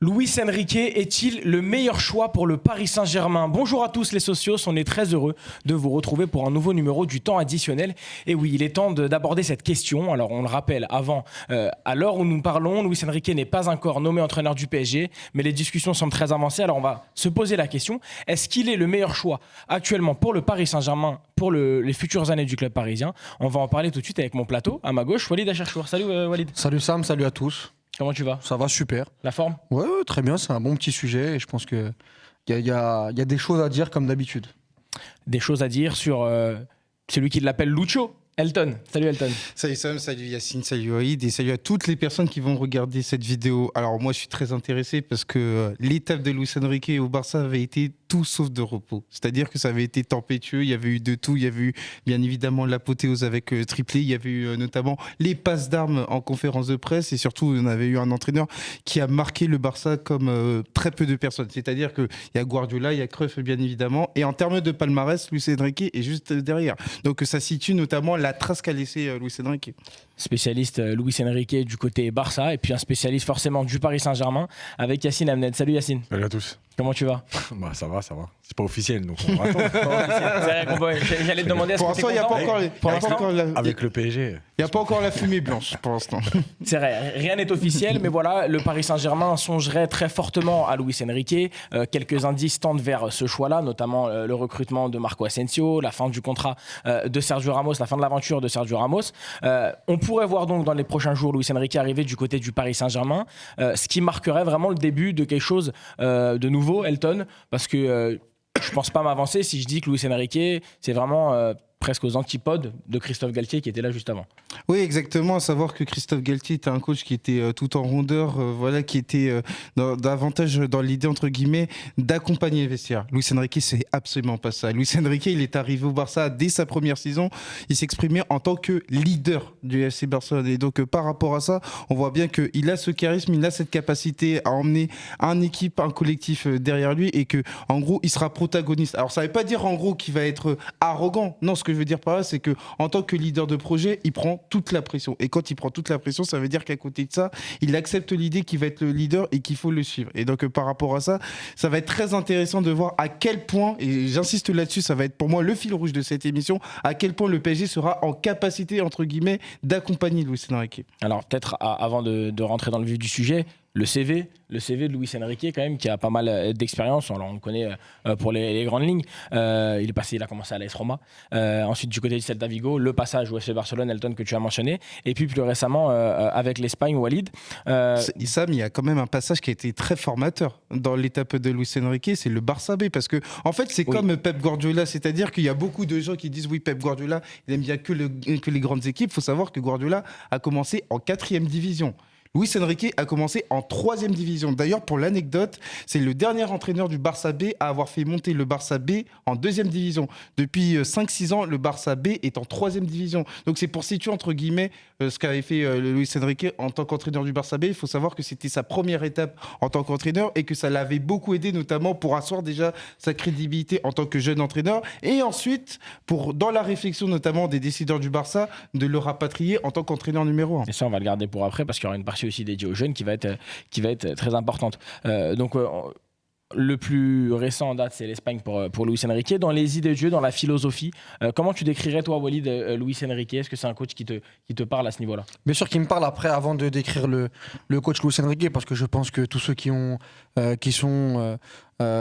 Luis Enrique est-il le meilleur choix pour le Paris Saint-Germain? Bonjour à tous les socios, on est très heureux de vous retrouver pour un nouveau numéro du temps additionnel. Et oui, il est temps d'aborder cette question. Alors on le rappelle, à l'heure où nous parlons, Luis Enrique n'est pas encore nommé entraîneur du PSG, mais les discussions semblent très avancées. Alors on va se poser la question, est-ce qu'il est le meilleur choix actuellement pour le Paris Saint-Germain, pour les futures années du club parisien? On va en parler tout de suite avec mon plateau. À ma gauche, Walid Acharchour. Salut Walid. Salut Sam, salut à tous. Comment tu vas? Ça va super. La forme? Ouais, très bien, c'est un bon petit sujet et je pense qu'il y a des choses à dire comme d'habitude. Des choses à dire sur celui qui l'appelle Lucho, Elton. Salut Elton. Salut Sam, salut Yacine, salut Aïd et salut à toutes les personnes qui vont regarder cette vidéo. Alors moi je suis très intéressé parce que l'étape de Luis Enrique au Barça avait été tout sauf de repos. C'est-à-dire que ça avait été tempétueux, il y avait eu de tout, il y avait eu bien évidemment l'apothéose avec triplé, il y avait eu notamment les passes d'armes en conférence de presse et surtout on avait eu un entraîneur qui a marqué le Barça comme très peu de personnes. C'est-à-dire qu'il y a Guardiola, il y a Cruyff bien évidemment et en termes de palmarès, Luis Enrique est juste derrière. Donc ça situe notamment la trace qu'a laissé Luis Enrique. Spécialiste Luis Enrique du côté Barça et puis un spécialiste forcément du Paris Saint-Germain avec Yacine Amned. Salut Yacine. Salut à tous. Comment tu vas? Bah ça va. C'est pas officiel donc on va attendre. C'est vrai j'allais te demander pour l'instant, il n'y a pas encore Avec le PSG. Il n'y a pas encore la fumée blanche pour l'instant. C'est vrai, rien n'est officiel, mais voilà, le Paris Saint-Germain songerait très fortement à Luis Enrique. Quelques indices tendent vers ce choix-là, notamment le recrutement de Marco Asensio, la fin du contrat de Sergio Ramos, la fin de l'aventure de Sergio Ramos. On pourrait voir donc dans les prochains jours Luis Enrique arriver du côté du Paris Saint-Germain, ce qui marquerait vraiment le début de quelque chose de nouveau, Elton, parce que je pense pas m'avancer si je dis que Luis Enrique, c'est vraiment presque aux antipodes de Christophe Galtier qui était là juste avant. Oui, exactement. À savoir que Christophe Galtier était un coach qui était tout en rondeur, qui était davantage dans l'idée, entre guillemets, d'accompagner les vestiaires. Luis Enrique, c'est absolument pas ça. Luis Enrique, il est arrivé au Barça dès sa première saison. Il s'exprimait en tant que leader du FC Barcelone. Et donc, par rapport à ça, on voit bien qu'il a ce charisme, il a cette capacité à emmener une équipe, un collectif derrière lui et que, en gros, il sera protagoniste. Alors, ça ne veut pas dire, en gros, qu'il va être arrogant. Non, ce que je veux dire par là, c'est que en tant que leader de projet, il prend toute la pression. Et quand il prend toute la pression, ça veut dire qu'à côté de ça, il accepte l'idée qu'il va être le leader et qu'il faut le suivre. Et donc, par rapport à ça, ça va être très intéressant de voir à quel point, et j'insiste là-dessus, ça va être pour moi le fil rouge de cette émission, à quel point le PSG sera en capacité, entre guillemets, d'accompagner Luis Enrique. Alors, peut-être avant de rentrer dans le vif du sujet, le CV de Luis Enrique quand même qui a pas mal d'expérience. Alors on le connaît pour les grandes lignes. Il a commencé à l'AS Roma. Ensuite du côté du Celta Vigo, le passage au FC Barcelone, Elton que tu as mentionné. Et puis plus récemment avec l'Espagne, Walid. Sam, il y a quand même un passage qui a été très formateur dans l'étape de Luis Enrique, c'est le Barça B. Parce que en fait c'est comme Pep Guardiola, c'est-à-dire qu'il y a beaucoup de gens qui disent oui Pep Guardiola, il aime bien que les grandes équipes. Il faut savoir que Guardiola a commencé en 4e division. Luis Enrique a commencé en 3e division. D'ailleurs, pour l'anecdote, c'est le dernier entraîneur du Barça B à avoir fait monter le Barça B en 2e division. Depuis 5-6 ans, le Barça B est en 3e division. Donc c'est pour situer, entre guillemets, ce qu'avait fait Luis Enrique en tant qu'entraîneur du Barça B. Il faut savoir que c'était sa première étape en tant qu'entraîneur et que ça l'avait beaucoup aidé, notamment pour asseoir déjà sa crédibilité en tant que jeune entraîneur. Et ensuite, dans la réflexion notamment des décideurs du Barça, de le rapatrier en tant qu'entraîneur numéro 1. Et ça, on va le garder pour après parce qu'il y aura une partie aussi dédiée aux jeunes qui va être très importante. Le plus récent en date, c'est l'Espagne pour Luis Enrique. Dans les idées de jeu, dans la philosophie, comment tu décrirais, toi, Walid, Luis Enrique? Est-ce que c'est un coach qui te parle à ce niveau-là? Bien sûr qu'il me parle après, avant de décrire le coach Luis Enrique, parce que je pense que tous ceux qui sont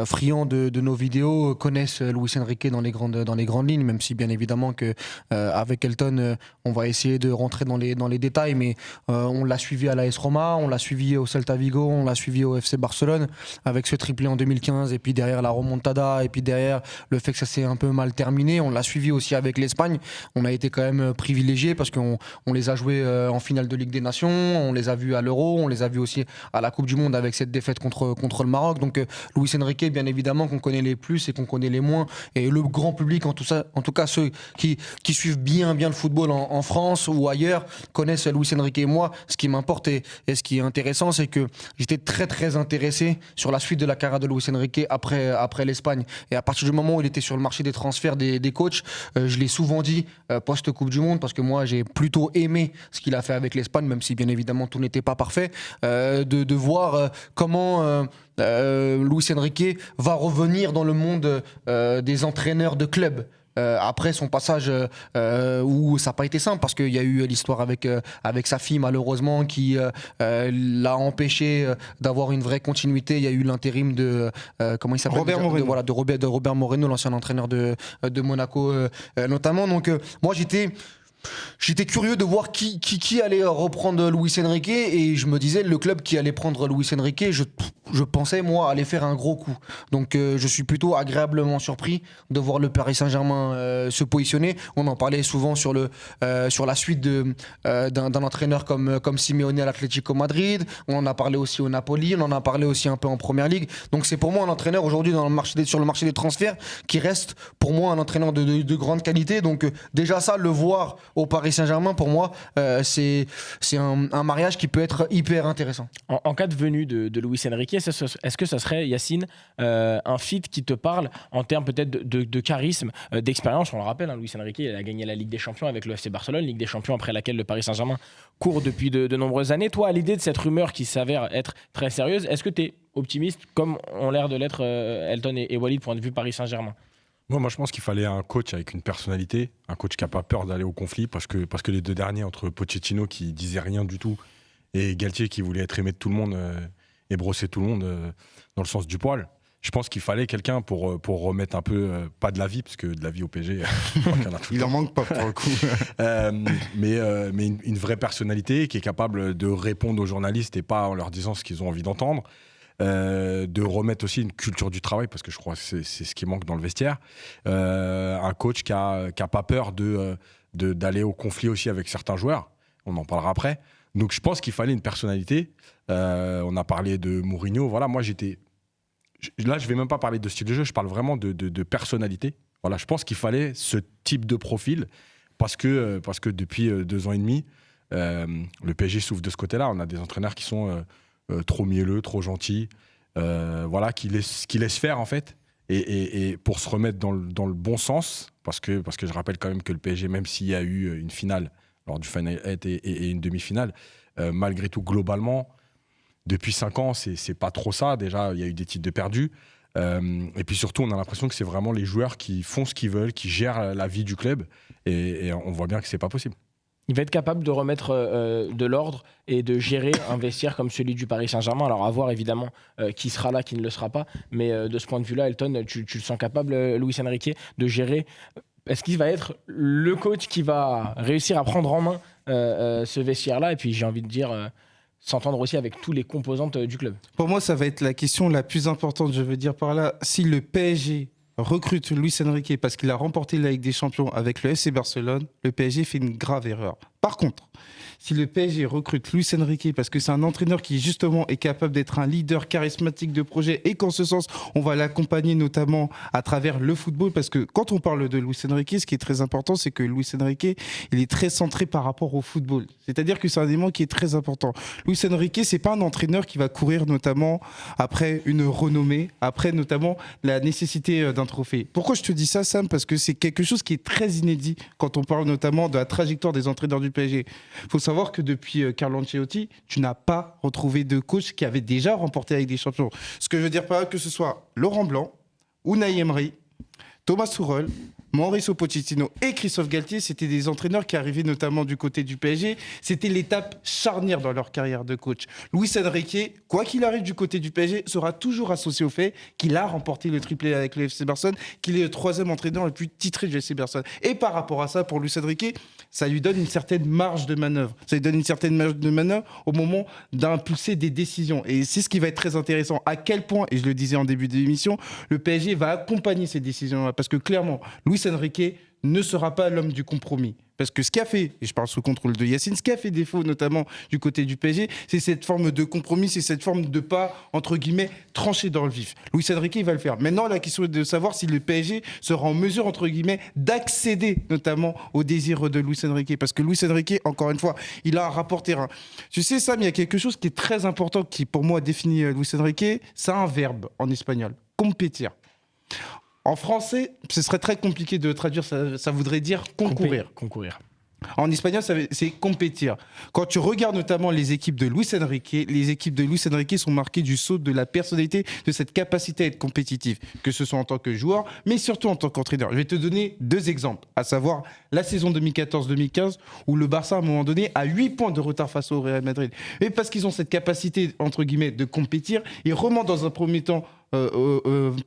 friands de nos vidéos connaissent Luis Enrique dans les grandes lignes, même si bien évidemment que avec Elton on va essayer de rentrer dans les détails, mais on l'a suivi à l'AS Roma, on l'a suivi au Celta Vigo, on l'a suivi au FC Barcelone avec ce triplé en 2015 et puis derrière la remontada et puis derrière le fait que ça s'est un peu mal terminé. On l'a suivi aussi avec l'Espagne, on a été quand même privilégiés parce qu'on les a joués en finale de Ligue des Nations, on les a vus à l'Euro, on les a vus aussi à la Coupe du Monde avec cette défaite contre le Maroc. Donc Luis Enrique, bien évidemment, qu'on connaît les plus et qu'on connaît les moins. Et le grand public, en tout cas ceux qui suivent bien le football en France ou ailleurs, connaissent Luis Enrique. Et moi, ce qui m'importe et ce qui est intéressant, c'est que j'étais très très intéressé sur la suite de la carrière de Luis Enrique après l'Espagne. Et à partir du moment où il était sur le marché des transferts des coachs, je l'ai souvent dit post-Coupe du Monde, parce que moi j'ai plutôt aimé ce qu'il a fait avec l'Espagne, même si bien évidemment tout n'était pas parfait, de voir comment Luis Enrique va revenir dans le monde des entraîneurs de clubs. Après son passage où ça n'a pas été simple, parce qu'il y a eu l'histoire avec sa fille malheureusement qui l'a empêché d'avoir une vraie continuité. Il y a eu l'intérim de comment il s'appelle, Robert Moreno. de Robert Moreno, l'ancien entraîneur de Monaco notamment. Donc moi j'étais curieux de voir qui allait reprendre Luis Enrique, et je me disais le club qui allait prendre Luis Enrique, je pensais moi aller faire un gros coup. Donc je suis plutôt agréablement surpris de voir le Paris Saint-Germain se positionner. On en parlait souvent sur la suite d'un entraîneur comme Simeone à l'Atlético Madrid. On en a parlé aussi au Napoli, on en a parlé aussi un peu en Première Ligue. Donc c'est pour moi un entraîneur aujourd'hui sur le marché des transferts qui reste pour moi un entraîneur de grande qualité. Donc déjà ça, le voir au Paris Saint-Germain, pour moi, c'est un mariage qui peut être hyper intéressant. En cas de venue de Luis Enrique, est-ce que ça serait, Yacine, un fit qui te parle en termes peut-être de charisme, d'expérience? On le rappelle, Luis Enrique, il a gagné la Ligue des Champions avec le FC Barcelone, Ligue des Champions après laquelle le Paris Saint-Germain court depuis de nombreuses années. Toi, à l'idée de cette rumeur qui s'avère être très sérieuse, est-ce que tu es optimiste, comme ont l'air de l'être Elton et Walid, point de vue Paris Saint-Germain? Moi, je pense qu'il fallait un coach avec une personnalité, un coach qui n'a pas peur d'aller au conflit, parce que les deux derniers, entre Pochettino qui disait rien du tout et Galtier qui voulait être aimé de tout le monde et brosser tout le monde dans le sens du poil, je pense qu'il fallait quelqu'un pour remettre un peu, pas de la vie, parce que de la vie au PSG, il en manque pas pour le coup. mais une vraie personnalité qui est capable de répondre aux journalistes et pas en leur disant ce qu'ils ont envie d'entendre. De remettre aussi une culture du travail, parce que je crois que c'est ce qui manque dans le vestiaire. Un coach qui a pas peur d'aller au conflit aussi avec certains joueurs. On en parlera après. Donc je pense qu'il fallait une personnalité. On a parlé de Mourinho. Voilà, moi là, je vais même pas parler de style de jeu, je parle vraiment de personnalité. Voilà, je pense qu'il fallait ce type de profil, parce que depuis 2 ans et demi, le PSG souffre de ce côté-là. On a des entraîneurs qui sont trop mielleux, trop gentils, voilà, qui laissent faire en fait, et pour se remettre dans le bon sens, parce que je rappelle quand même que le PSG, même s'il y a eu une finale lors du Final 8 et une demi-finale, malgré tout, globalement, depuis 5 ans, c'est pas trop ça. Déjà, il y a eu des titres de perdus, et puis surtout, on a l'impression que c'est vraiment les joueurs qui font ce qu'ils veulent, qui gèrent la vie du club, et on voit bien que c'est pas possible. Il va être capable de remettre de l'ordre et de gérer un vestiaire comme celui du Paris Saint-Germain. Alors à voir évidemment qui sera là, qui ne le sera pas. Mais de ce point de vue-là, Elton, tu le sens capable, Luis Enrique, de gérer? Est-ce qu'il va être le coach qui va réussir à prendre en main ce vestiaire-là? Et puis j'ai envie de dire, s'entendre aussi avec tous les composantes du club. Pour moi, ça va être la question la plus importante. Je veux dire par là, si le PSG recrute Luis Enrique parce qu'il a remporté la Ligue des Champions avec le FC Barcelone, le PSG fait une grave erreur. Par contre, si le PSG recrute Luis Enrique parce que c'est un entraîneur qui justement est capable d'être un leader charismatique de projet, et qu'en ce sens, on va l'accompagner notamment à travers le football, parce que quand on parle de Luis Enrique, ce qui est très important, c'est que Luis Enrique, il est très centré par rapport au football. C'est-à-dire que c'est un élément qui est très important. Luis Enrique, c'est pas un entraîneur qui va courir notamment après une renommée, après notamment la nécessité d'un trophée. Pourquoi je te dis ça, Sam? Parce que c'est quelque chose qui est très inédit quand on parle notamment de la trajectoire des entraîneurs du PSG. Il faut savoir que depuis Carlo Ancelotti, tu n'as pas retrouvé de coach qui avait déjà remporté la Ligue des Champions. Ce que je veux dire par là, que ce soit Laurent Blanc, Unai Emery, Thomas Tuchel, Mauricio Pochettino et Christophe Galtier, c'était des entraîneurs qui arrivaient notamment du côté du PSG. C'était l'étape charnière dans leur carrière de coach. Luis Enrique, quoi qu'il arrive du côté du PSG, sera toujours associé au fait qu'il a remporté le triplé avec le FC Barcelone, qu'il est le 3e entraîneur le plus titré du FC Barcelone. Et par rapport à ça, pour Luis Enrique, ça lui donne une certaine marge de manœuvre. Ça lui donne une certaine marge de manœuvre au moment d'impulser des décisions. Et c'est ce qui va être très intéressant. À quel point, et je le disais en début de l'émission, le PSG va accompagner ces décisions-là. Parce que clairement, Luis Enrique ne sera pas l'homme du compromis. Parce que ce qu'a fait, et je parle sous contrôle de Yacine, ce qui a fait défaut notamment du côté du PSG, c'est cette forme de compromis, c'est cette forme de pas, entre guillemets, trancher dans le vif. Luis Enrique, il va le faire. Maintenant, la question est de savoir si le PSG sera en mesure, entre guillemets, d'accéder notamment aux désirs de Luis Enrique. Parce que Luis Enrique, encore une fois, il a un rapport terrain. Tu sais, Sam, il y a quelque chose qui est très important, qui pour moi définit Luis Enrique, c'est un verbe en espagnol, compétir. En français, ce serait très compliqué de traduire, ça voudrait dire concourir. Concourir. En espagnol, c'est compétir. Quand tu regardes notamment les équipes de Luis Enrique sont marquées du sceau de la personnalité, de cette capacité à être compétitif, que ce soit en tant que joueur, mais surtout en tant qu'entraîneur. Je vais te donner 2 exemples, à savoir la saison 2014-2015, où le Barça, à un moment donné, a 8 points de retard face au Real Madrid. Et parce qu'ils ont cette capacité, entre guillemets, de compétir, ils remontent dans un premier temps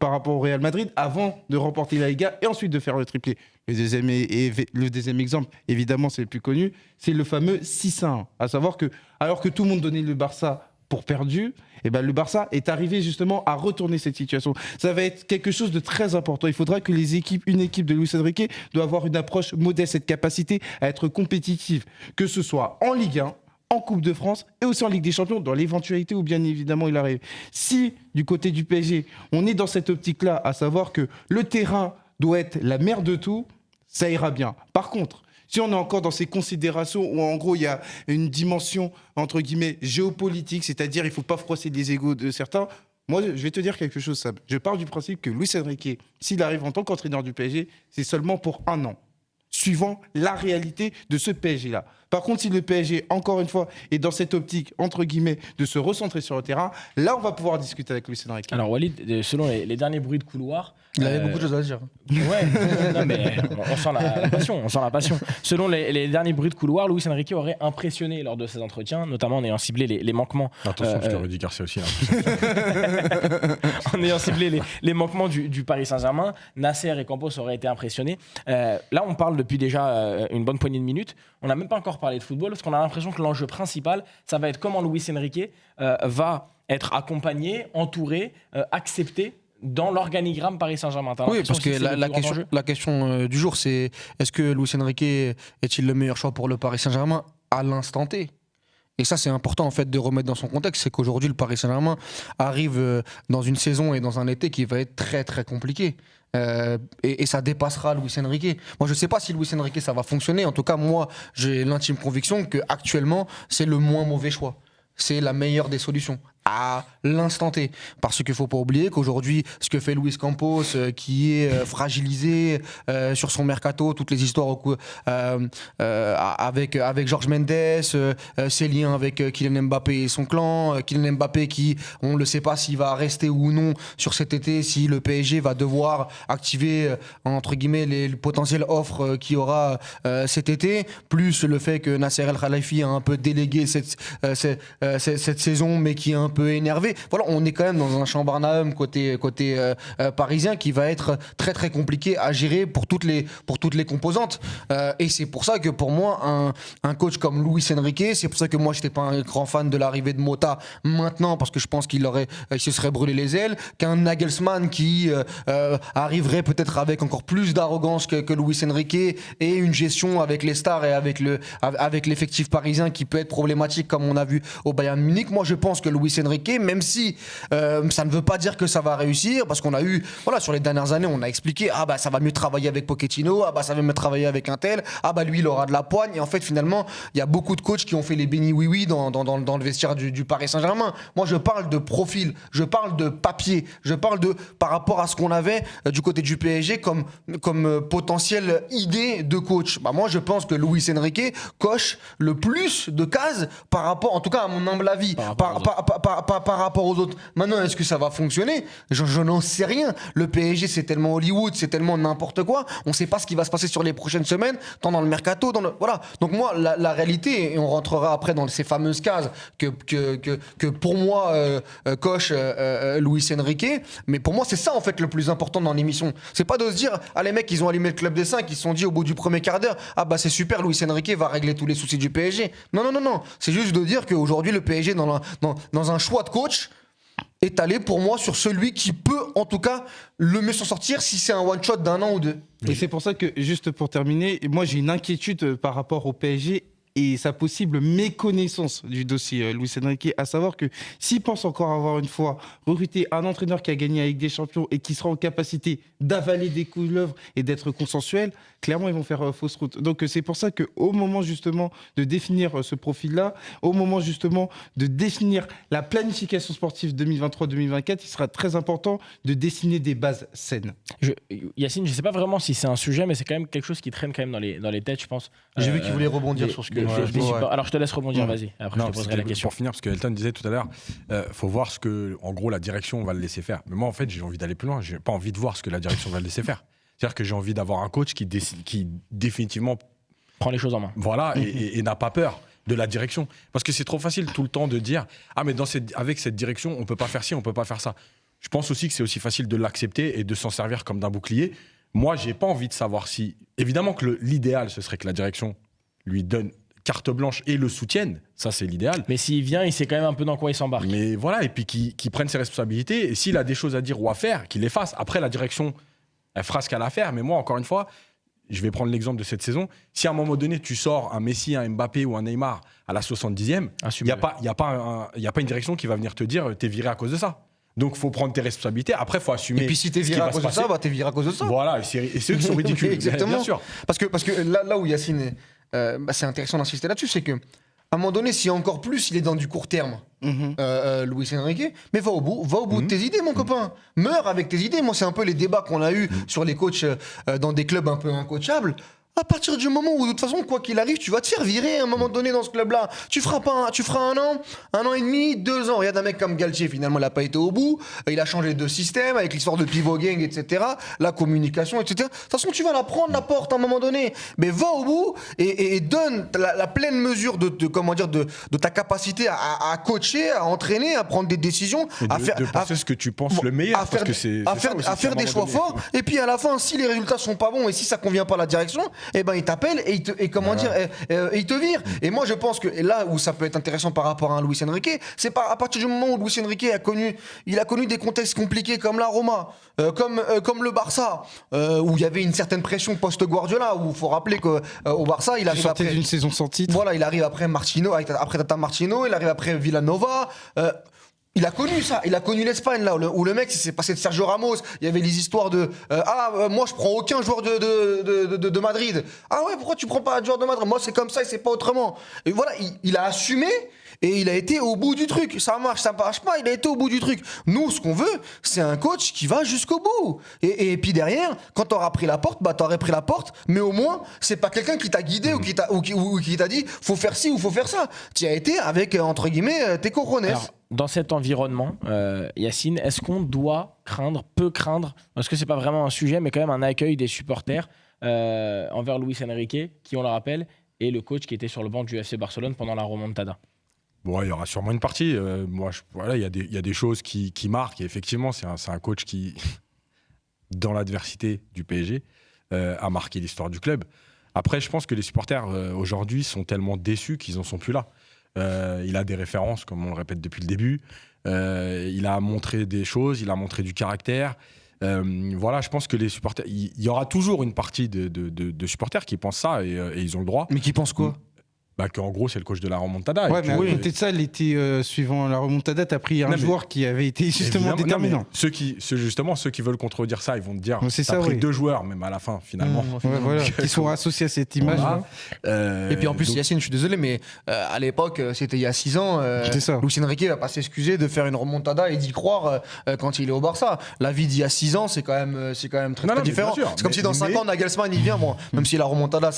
par rapport au Real Madrid avant de remporter la Liga et ensuite de faire le triplé. Le deuxième exemple, évidemment, c'est le plus connu, c'est le fameux 6-1. À savoir que, alors que tout le monde donnait le Barça pour perdu, eh ben, le Barça est arrivé justement à retourner cette situation. Ça va être quelque chose de très important. Il faudra que une équipe de Luis Enrique doit avoir une approche modeste, cette capacité à être compétitive, que ce soit en Ligue 1, en Coupe de France et aussi en Ligue des Champions, dans l'éventualité où bien évidemment il arrive. Si, du côté du PSG, on est dans cette optique-là, à savoir que le terrain doit être la mère de tout, ça ira bien. Par contre, si on est encore dans ces considérations où en gros il y a une dimension entre guillemets géopolitique, c'est-à-dire il ne faut pas froisser les égos de certains, moi je vais te dire quelque chose, Sam. Je pars du principe que Luis Enrique, s'il arrive en tant qu'entraîneur du PSG, c'est seulement pour 1 an, suivant la réalité de ce PSG-là. Par contre, si le PSG, encore une fois, est dans cette optique, entre guillemets, de se recentrer sur le terrain, là, on va pouvoir discuter avec Luis Enrique. Alors, Walid, selon les derniers bruits de couloir... Il avait beaucoup de choses à dire. Ouais, non, mais on sent la passion. Selon les derniers bruits de couloir, Luis Enrique aurait impressionné lors de ses entretiens, notamment en ayant ciblé les manquements... Attention, je te redis Garcia aussi. En ayant ciblé les manquements du Paris Saint-Germain, Nasser et Campos auraient été impressionnés. Là, on parle depuis déjà une bonne poignée de minutes. On n'a même pas encore parlé de football, parce qu'on a l'impression que l'enjeu principal, ça va être comment Luis Enrique va être accompagné, entouré, accepté dans l'organigramme Paris Saint-Germain. Oui, parce que la question du jour, c'est est-ce que Luis Enrique est-il le meilleur choix pour le Paris Saint-Germain à l'instant T ? Et ça, c'est important en fait de remettre dans son contexte, c'est qu'aujourd'hui, le Paris Saint-Germain arrive dans une saison et dans un été qui va être très très compliqué. Et ça dépassera Luis Enrique. Moi, je ne sais pas si Luis Enrique, ça va fonctionner. En tout cas, moi, j'ai l'intime conviction qu'actuellement, c'est le moins mauvais choix. C'est la meilleure des solutions à l'instant T. Parce qu'il ne faut pas oublier qu'aujourd'hui, ce que fait Luis Campos, qui est fragilisé sur son mercato, toutes les histoires avec Jorge Mendes, ses liens avec Kylian Mbappé et son clan, Kylian Mbappé qui, on ne le sait pas s'il va rester ou non sur cet été, si le PSG va devoir activer, entre guillemets, les potentielles offres qu'il y aura cet été, plus le fait que Nasser El Khelaifi a un peu délégué cette saison, mais qui est un peu énervé. Voilà, on est quand même dans un Chambarnaum côté parisien qui va être très très compliqué à gérer pour toutes les composantes. Et c'est pour ça que pour moi, un coach comme Luis Enrique, c'est pour ça que moi je n'étais pas un grand fan de l'arrivée de Mota maintenant, parce que je pense qu'il se serait brûlé les ailes, qu'un Nagelsmann qui arriverait peut-être avec encore plus d'arrogance que Luis Enrique, et une gestion avec les stars et avec l'effectif parisien qui peut être problématique comme on a vu au Bayern Munich. Moi je pense que Luis Enrique, même si ça ne veut pas dire que ça va réussir, parce qu'on a eu, voilà, sur les dernières années, on a expliqué, ça va mieux travailler avec Pochettino, ça va mieux travailler avec un tel, lui il aura de la poigne, et en fait finalement, il y a beaucoup de coachs qui ont fait les bénis oui dans le vestiaire du Paris Saint-Germain. Moi je parle de profil, je parle de papier, je parle de par rapport à ce qu'on avait du côté du PSG comme potentielle idée de coach. Moi je pense que Luis Enrique coche le plus de cases par rapport, en tout cas à mon humble avis, par rapport aux autres. Maintenant, est-ce que ça va fonctionner ? Je n'en sais rien. Le PSG, c'est tellement Hollywood, c'est tellement n'importe quoi. On ne sait pas ce qui va se passer sur les prochaines semaines, tant dans le mercato, voilà. Donc moi, la réalité, et on rentrera après dans ces fameuses cases que pour moi coche Luis Enrique, mais pour moi, c'est ça en fait le plus important dans l'émission. C'est pas de se dire, les mecs, ils ont allumé le club des 5, ils se sont dit au bout du premier quart d'heure, c'est super, Luis Enrique va régler tous les soucis du PSG. Non. C'est juste de dire qu'aujourd'hui, le PSG, dans un choix de coach, est allé pour moi sur celui qui peut en tout cas le mieux s'en sortir si c'est un one-shot d'1 an ou 2. Et c'est pour ça que, juste pour terminer, moi j'ai une inquiétude par rapport au PSG et sa possible méconnaissance du dossier Luis Enrique, à savoir que s'il pense encore avoir une fois recruter un entraîneur qui a gagné avec des champions et qui sera en capacité d'avaler des couleuvres et d'être consensuel, clairement ils vont faire fausse route. Donc c'est pour ça qu'au moment justement de définir ce profil-là, au moment justement de définir la planification sportive 2023-2024, il sera très important de dessiner des bases saines. Yacine, je ne sais pas vraiment si c'est un sujet, mais c'est quand même quelque chose qui traîne quand même dans les têtes, je pense. J'ai vu qu'il voulait rebondir sur ce que... Alors je te laisse rebondir, vas-y. Après je te poserai la question. Pour finir, parce que Elton disait tout à l'heure, faut voir ce que, en gros, la direction va le laisser faire. Mais moi, en fait, j'ai envie d'aller plus loin. J'ai pas envie de voir ce que la direction va le laisser faire. C'est-à-dire que j'ai envie d'avoir un coach qui définitivement prend les choses en main. Voilà, et n'a pas peur de la direction. Parce que c'est trop facile tout le temps de dire ah mais avec cette direction, on peut pas faire ci, on peut pas faire ça. Je pense aussi que c'est aussi facile de l'accepter et de s'en servir comme d'un bouclier. Moi, j'ai pas envie de savoir si... Évidemment que l'idéal, ce serait que la direction lui donne carte blanche et le soutienne, ça c'est l'idéal. Mais s'il vient, il sait quand même un peu dans quoi il s'embarque. Mais voilà, et puis qu'il prenne ses responsabilités, et s'il a des choses à dire ou à faire, qu'il les fasse. Après, la direction, elle fera ce qu'elle a à faire, mais moi, encore une fois, je vais prendre l'exemple de cette saison, si à un moment donné, tu sors un Messi, un Mbappé ou un Neymar à la 70e, il n'y a pas une direction qui va venir te dire t'es viré à cause de ça. Donc, il faut prendre tes responsabilités. Après, il faut assumer. Et puis, si t'es viré à cause de ça, t'es viré à cause de ça. Voilà, et c'est eux qui sont ridicules. Exactement. Bien sûr. Parce que là où Yacine, c'est intéressant d'insister là-dessus, c'est que à un moment donné, si encore plus il est dans du court terme, Luis Enrique, mais va au bout de tes idées, mon copain. Meurs avec tes idées. Moi, c'est un peu les débats qu'on a eu sur les coachs dans des clubs un peu incoachables. À partir du moment où, de toute façon, quoi qu'il arrive, tu vas te faire virer à un moment donné dans ce club-là. Tu feras 1 an et demi, 2 ans. Regarde un mec comme Galtier, finalement, il n'a pas été au bout. Il a changé de système avec l'histoire de pivot gang, etc. La communication, etc. De toute façon, tu vas la prendre, la porte, à un moment donné. Mais va au bout et donne la pleine mesure de ta capacité à coacher, à entraîner, à prendre des décisions. De penser ce que tu penses le meilleur. À faire des choix forts. Et puis, à la fin, si les résultats sont pas bons et si ça convient pas à la direction, eh ben il t'appelle et il te vire. Et moi je pense que là où ça peut être intéressant par rapport à un Luis Enrique, c'est à partir du moment où Luis Enrique a connu des contextes compliqués comme la Roma, comme le Barça, où il y avait une certaine pression post-Guardiola, où il faut rappeler qu'au Barça il arrive après d'une saison sans titre. Voilà, il arrive après Martino, après Tata Martino, il arrive après Villanova. Il a connu ça, il a connu l'Espagne là où le mec s'est passé de Sergio Ramos, il y avait les histoires de moi je prends aucun joueur de Madrid. Ah ouais, pourquoi tu prends pas un joueur de Madrid? Moi c'est comme ça et c'est pas autrement. Et voilà, il a assumé et il a été au bout du truc. Ça marche, ça marche pas, il a été au bout du truc. Nous ce qu'on veut, c'est un coach qui va jusqu'au bout. Et puis derrière, quand t'auras pris la porte, t'aurais pris la porte, mais au moins c'est pas quelqu'un qui t'a guidé ou qui t'a dit faut faire ci ou faut faire ça. Tu as été avec entre guillemets tes cojones. Dans cet environnement, Yacine, est-ce qu'on peut craindre, parce que c'est pas vraiment un sujet, mais quand même un accueil des supporters envers Luis Enrique, qui, on le rappelle, est le coach qui était sur le banc du FC Barcelone pendant la remontada? Bon, il y aura sûrement une partie. Il y a des choses qui marquent. Et effectivement, c'est un coach qui, dans l'adversité du PSG, a marqué l'histoire du club. Après, je pense que les supporters, aujourd'hui, sont tellement déçus qu'ils n'en sont plus là. Il a des références, comme on le répète depuis le début. Il a montré des choses, il a montré du caractère. Voilà, je pense que les supporters... Il y aura toujours une partie de supporters qui pensent ça et ils ont le droit. Mais qui pensent quoi? Qu'en gros, c'est le coach de la remontada. Ouais, mais à côté de ça, l'été suivant la remontada, t'as pris un joueur qui avait été justement déterminant. Ceux qui veulent contredire ça, ils vont te dire t'as pris 2 joueurs, même à la fin, finalement. Voilà, qui sont associés à cette image. Voilà. Et puis en plus, Yacine, je suis désolé, mais à l'époque, c'était il y a 6 ans, Luis Enrique va pas s'excuser de faire une remontada et d'y croire quand il est au Barça. La vie d'il y a 6 ans, c'est quand même très différent. C'est comme si dans 5 ans, Nagelsmann, il vient. Même si la remontada,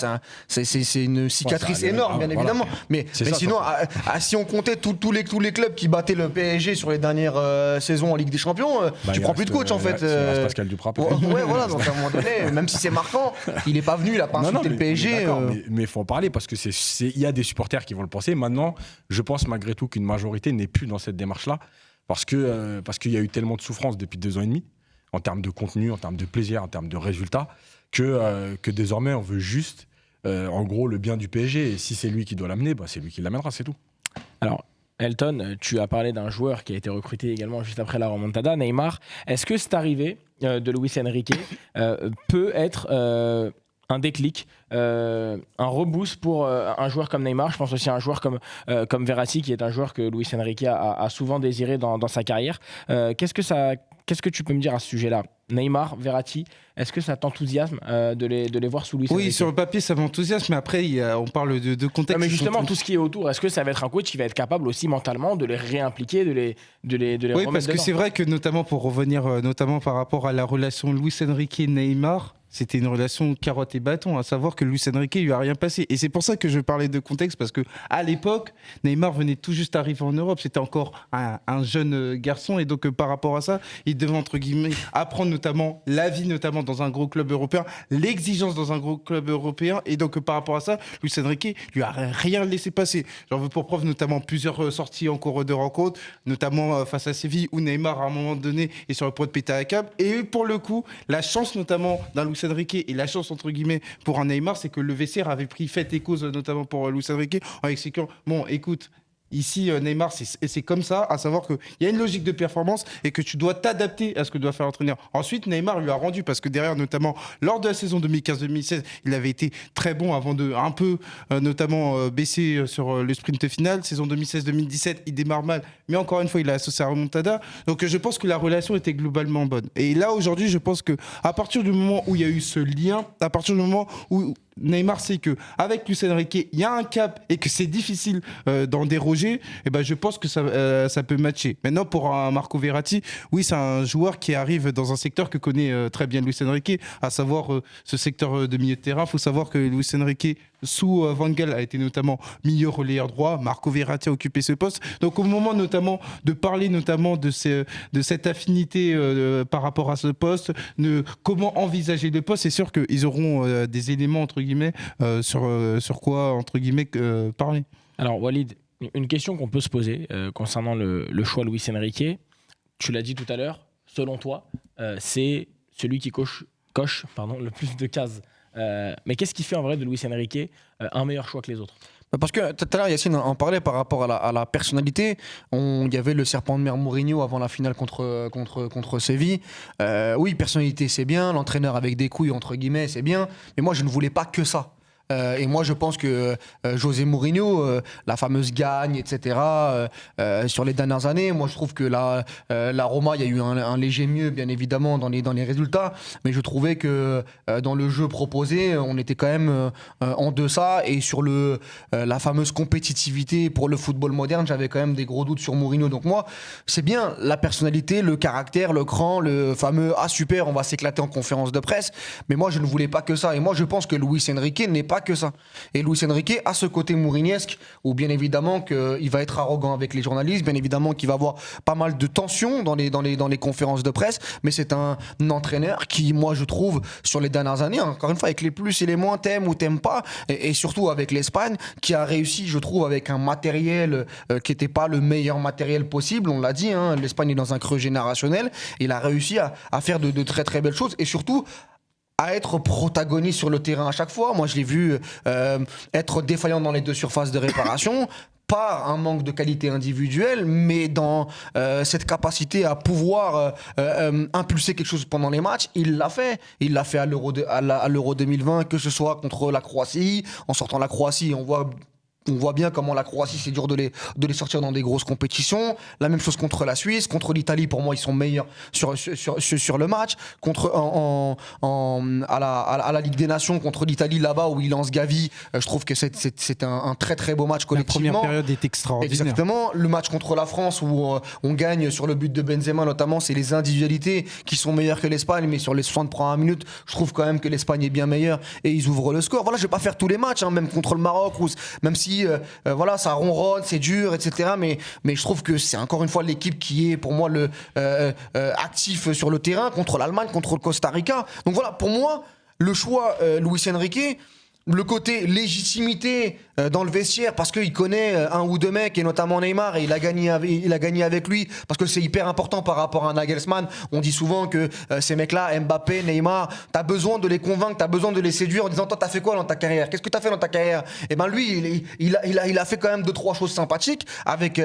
c'est une cicatrice énorme, bien évidemment. Mais sinon, si on comptait tous les clubs qui battaient le PSG sur les dernières saisons en Ligue des Champions, tu prends plus de coach en fait. Pascal Duprat. Ouais, voilà. Donc à un moment donné, même si c'est marquant, il est pas venu, il a pas insulté le PSG. Mais il faut en parler parce que il y a des supporters qui vont le penser. Maintenant, je pense malgré tout qu'une majorité n'est plus dans cette démarche-là parce qu'il y a eu tellement de souffrance depuis 2 ans et demi en termes de contenu, en termes de plaisir, en termes de résultats que désormais on veut juste en gros le bien du PSG, et si c'est lui qui doit l'amener, c'est lui qui l'amènera, c'est tout. Alors Elton, tu as parlé d'un joueur qui a été recruté également juste après la remontada, Neymar. Est-ce que cette arrivée de Luis Enrique peut être un déclic, un reboost pour un joueur comme Neymar? Je pense aussi à un joueur comme Verratti, qui est un joueur que Luis Enrique a souvent désiré dans sa carrière. Qu'est-ce que tu peux me dire à ce sujet-là? Neymar, Verratti, est-ce que ça t'enthousiasme de les voir sous Luis Enrique? Oui, sur le papier, ça m'enthousiasme, mais après, on parle de contexte. Non, mais justement, tout ce qui est autour, est-ce que ça va être un coach qui va être capable aussi mentalement de les réimpliquer, de les oui, remettre parce que dedans? c'est vrai que, notamment pour revenir notamment par rapport à la relation Luis Enrique-Neymar, c'était une relation carotte et bâton, à savoir que Luis Enrique lui a rien passé. Et c'est pour ça que je parlais de contexte, parce que à l'époque, Neymar venait tout juste d'arriver en Europe. C'était encore un jeune garçon, et donc par rapport à ça, il devait entre guillemets apprendre notamment la vie, notamment dans un gros club européen, l'exigence dans un gros club européen. Et donc par rapport à ça, Luis Enrique lui a rien laissé passer. J'en veux pour preuve notamment plusieurs sorties en cours de rencontre, notamment face à Séville, où Neymar à un moment donné est sur le point de péter un câble. Et pour le coup, la chance notamment d'un Luis Enrique, et la chance entre guillemets pour un Neymar, c'est que le vestiaire avait pris fait et cause notamment pour Luis Enrique en expliquant, bon écoute, ici Neymar c'est comme ça, à savoir qu'il y a une logique de performance et que tu dois t'adapter à ce que doit faire l'entraîneur. Ensuite Neymar lui a rendu, parce que derrière, notamment lors de la saison 2015-2016, il avait été très bon avant de un peu notamment baisser sur le sprint final. Saison 2016-2017 il démarre mal, mais encore une fois il a associé à remontada. Donc je pense que la relation était globalement bonne. Et là aujourd'hui je pense que à partir du moment où il y a eu ce lien, à partir du moment où Neymar sait qu'avec Luis Enrique, il y a un cap et que c'est difficile d'en déroger, et ben je pense que ça peut matcher. Maintenant, pour un Marco Verratti, oui, c'est un joueur qui arrive dans un secteur que connaît très bien Luis Enrique, à savoir ce secteur de milieu de terrain. Il faut savoir que Luis Enrique, sous Van Gaal, a été notamment milieu relayeur droit. Marco Verratti a occupé ce poste. Donc au moment notamment de parler notamment de cette affinité par rapport à ce poste, comment envisager le poste, c'est sûr qu'ils auront des éléments entre guillemets sur quoi entre guillemets parler. Alors Walid, une question qu'on peut se poser concernant le choix Luis Enrique, tu l'as dit tout à l'heure, selon toi, c'est celui qui coche le plus de cases. Mais qu'est-ce qui fait en vrai de Luis Enrique un meilleur choix que les autres? Parce que tout à l'heure, Yacine en parlait par rapport à la personnalité. Il y avait le serpent de mer Mourinho avant la finale contre Séville. Oui, personnalité, c'est bien. L'entraîneur avec des couilles, entre guillemets, c'est bien. Mais moi, je ne voulais pas que ça. Et moi, je pense que José Mourinho, la fameuse gagne, etc., sur les dernières années, moi, je trouve que la Roma, il y a eu un léger mieux, bien évidemment, dans les résultats. Mais je trouvais que dans le jeu proposé, on était quand même en deçà. Et sur la fameuse compétitivité pour le football moderne, j'avais quand même des gros doutes sur Mourinho. Donc moi, c'est bien la personnalité, le caractère, le cran, le fameux « Ah super, on va s'éclater en conférence de presse ». Mais moi, je ne voulais pas que ça. Et moi, je pense que Luis Enrique n'est pas que ça. Et Luis Enrique a ce côté mourinesque où bien évidemment qu'il va être arrogant avec les journalistes, bien évidemment qu'il va avoir pas mal de tensions dans les conférences de presse, mais c'est un entraîneur qui, moi je trouve, sur les dernières années, encore une fois, avec les plus et les moins, t'aimes ou t'aimes pas, et surtout avec l'Espagne, qui a réussi, je trouve, avec un matériel qui n'était pas le meilleur matériel possible, on l'a dit, l'Espagne est dans un creux générationnel, il a réussi à faire de très très belles choses, et surtout à être protagoniste sur le terrain à chaque fois. Moi, je l'ai vu être défaillant dans les deux surfaces de réparation. Pas un manque de qualité individuelle, mais dans cette capacité à pouvoir impulser quelque chose pendant les matchs. Il l'a fait. Il l'a fait à l'Euro 2020, que ce soit contre la Croatie. En sortant la Croatie, on voit bien comment la Croatie, c'est dur de les sortir dans des grosses compétitions. La même chose contre la Suisse, contre l'Italie. Pour moi, ils sont meilleurs sur le match. À la Ligue des Nations, contre l'Italie, là-bas, où il lance Gavi, je trouve que c'est un très très beau match collectivement. La première période est extraordinaire. Exactement. Le match contre la France, où on gagne sur le but de Benzema, notamment, c'est les individualités qui sont meilleures que l'Espagne. Mais sur les 60 premières minutes, je trouve quand même que l'Espagne est bien meilleure et ils ouvrent le score. Voilà, je vais pas faire tous les matchs, même contre le Maroc, même si voilà, ça ronronne, c'est dur, etc. Mais je trouve que c'est encore une fois l'équipe qui est pour moi le actif sur le terrain contre l'Allemagne, contre le Costa Rica. Donc voilà, pour moi, le choix Luis Enrique, le côté légitimité dans le vestiaire parce qu'il connaît un ou deux mecs et notamment Neymar et il a gagné avec lui parce que c'est hyper important par rapport à Nagelsmann. On dit souvent que ces mecs-là, Mbappé, Neymar, t'as besoin de les convaincre, t'as besoin de les séduire en disant toi t'as fait quoi dans ta carrière, qu'est-ce que t'as fait dans ta carrière. Et ben lui il a fait quand même 2-3 choses sympathiques avec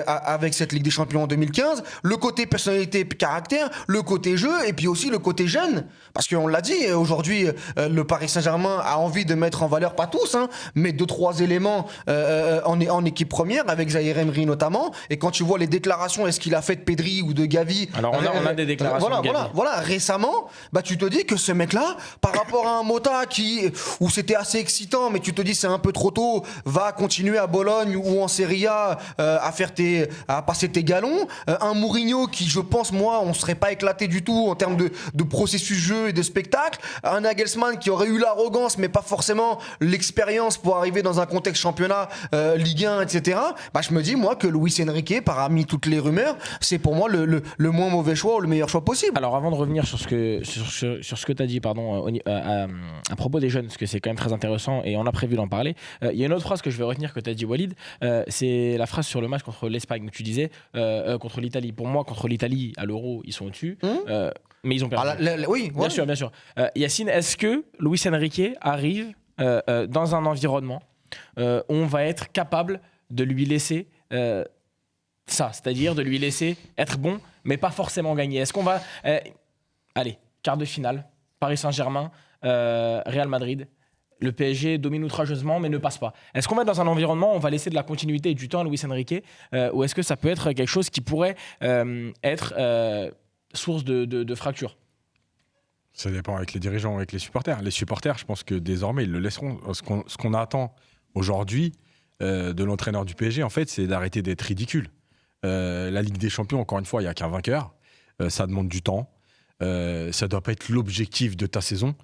cette Ligue des Champions en 2015, le côté personnalité, caractère, le côté jeu et puis aussi le côté jeune, parce qu'on l'a dit aujourd'hui le Paris Saint-Germain a envie de mettre en valeur, pas tous mais 2-3 éléments en équipe première avec Zaïre Emery notamment, et quand tu vois les déclarations, est-ce qu'il a fait de Pedri ou de Gavi, alors on a des déclarations de Gavi. Voilà, récemment, tu te dis que ce mec-là, par rapport à un Mota où c'était assez excitant, mais tu te dis c'est un peu trop tôt, va continuer à Bologne ou en Serie A à passer tes galons, un Mourinho qui, je pense, moi, on serait pas éclaté du tout en termes de processus jeu et de spectacle, un Nagelsmann qui aurait eu l'arrogance mais pas forcément l'expérience pour arriver dans un contexte championnat, Ligue 1, etc. Je me dis moi que Luis Enrique, parmi toutes les rumeurs, c'est pour moi le moins mauvais choix ou le meilleur choix possible. Alors avant de revenir sur ce que tu as dit à propos des jeunes, parce que c'est quand même très intéressant et on a prévu d'en parler, il y a une autre phrase que je vais retenir que tu as dit, Walid, c'est la phrase sur le match contre l'Espagne où tu disais contre l'Italie. Pour moi, contre l'Italie à l'Euro, ils sont au-dessus, mais ils ont perdu. Oui, bien sûr. Yacine, est-ce que Luis Enrique arrive dans un environnement où on va être capable de lui laisser ça, c'est-à-dire de lui laisser être bon, mais pas forcément gagner? Est-ce qu'on va... allez, quart de finale, Paris Saint-Germain, Real Madrid, le PSG domine outrageusement mais ne passe pas. Est-ce qu'on va être dans un environnement où on va laisser de la continuité et du temps à Luis Enrique, ou est-ce que ça peut être quelque chose qui pourrait être source de fracture? Ça dépend avec les dirigeants, avec les supporters. Les supporters, je pense que désormais, ils le laisseront. Ce qu'on attend aujourd'hui de l'entraîneur du PSG, en fait, c'est d'arrêter d'être ridicule. La Ligue des Champions, encore une fois, il n'y a qu'un vainqueur. Ça demande du temps. Ça ne doit pas être l'objectif de ta saison.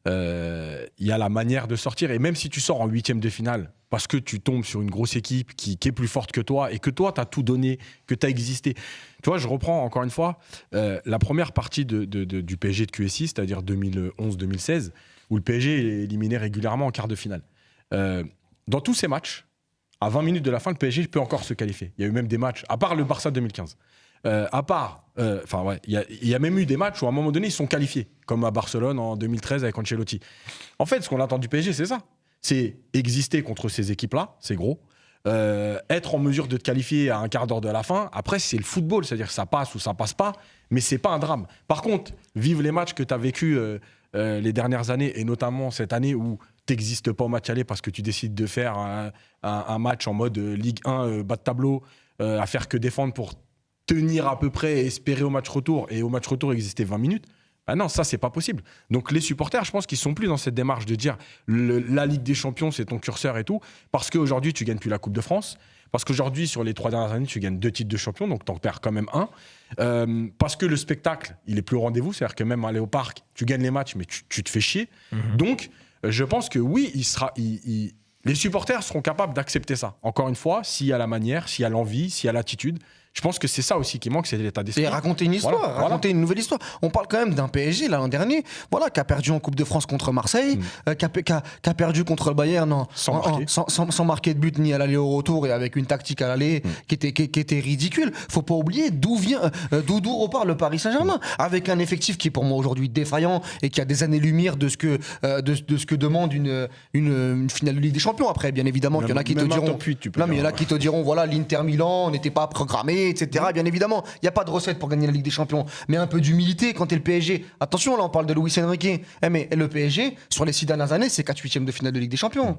Il y a la manière de sortir. Et même si tu sors en 8e de finale, parce que tu tombes sur une grosse équipe qui est plus forte que toi et que toi, tu as tout donné, que tu as existé. Tu vois, je reprends encore une fois la première partie du PSG de QSI, c'est-à-dire 2011-2016, où le PSG est éliminé régulièrement en quart de finale. Dans tous ces matchs, à 20 minutes de la fin, le PSG peut encore se qualifier. Il y a eu même des matchs, à part le Barça 2015. Il y a même eu des matchs où à un moment donné ils sont qualifiés, comme à Barcelone en 2013 avec Ancelotti. En fait, ce qu'on attend du PSG, c'est ça. C'est exister contre ces équipes-là, c'est gros. Être en mesure de te qualifier à un quart d'heure de la fin. Après, c'est le football, c'est-à-dire que ça passe ou ça passe pas, mais c'est pas un drame. Par contre, vivre les matchs que tu as vécu les dernières années, et notamment cette année où t'existes pas au match aller parce que tu décides de faire un match en mode Ligue 1 bas de tableau, à faire que défendre pour tenir à peu près et espérer au match retour, et au match retour exister 20 minutes, non, ça c'est pas possible. Donc les supporters, je pense qu'ils sont plus dans cette démarche de dire la Ligue des Champions c'est ton curseur et tout, parce qu'aujourd'hui tu gagnes plus la Coupe de France, parce qu'aujourd'hui sur les 3 dernières années tu gagnes 2 titres de champion, donc t'en perds quand même un, parce que le spectacle il est plus au rendez-vous, c'est-à-dire que même aller au parc tu gagnes les matchs mais tu te fais chier. Donc je pense que oui, les supporters seront capables d'accepter ça. Encore une fois, s'il y a la manière, s'il y a l'envie, s'il y a l'attitude. Je pense que c'est ça aussi qui manque, c'est l'état d'esprit. Et raconter une histoire, raconter une nouvelle histoire. On parle quand même d'un PSG l'an dernier, qui a perdu en Coupe de France contre Marseille, qui a perdu contre le Bayern sans marquer de but ni à l'aller au retour, et avec une tactique à l'aller qui était ridicule. Faut pas oublier d'où repart le Paris Saint-Germain, avec un effectif qui est pour moi aujourd'hui défaillant et qui a des années-lumière de ce que demande une finale de Ligue des Champions. Après, bien évidemment, il y en a qui te diront, il y en a qui te diront, voilà, l'Inter Milan n'était pas programmé, etc. Bien évidemment, il n'y a pas de recette pour gagner la Ligue des Champions, mais un peu d'humilité quand t'es le PSG. Attention, là on parle de Luis Enrique, mais le PSG sur les 6 dernières années c'est 4/8 de finale de Ligue des Champions.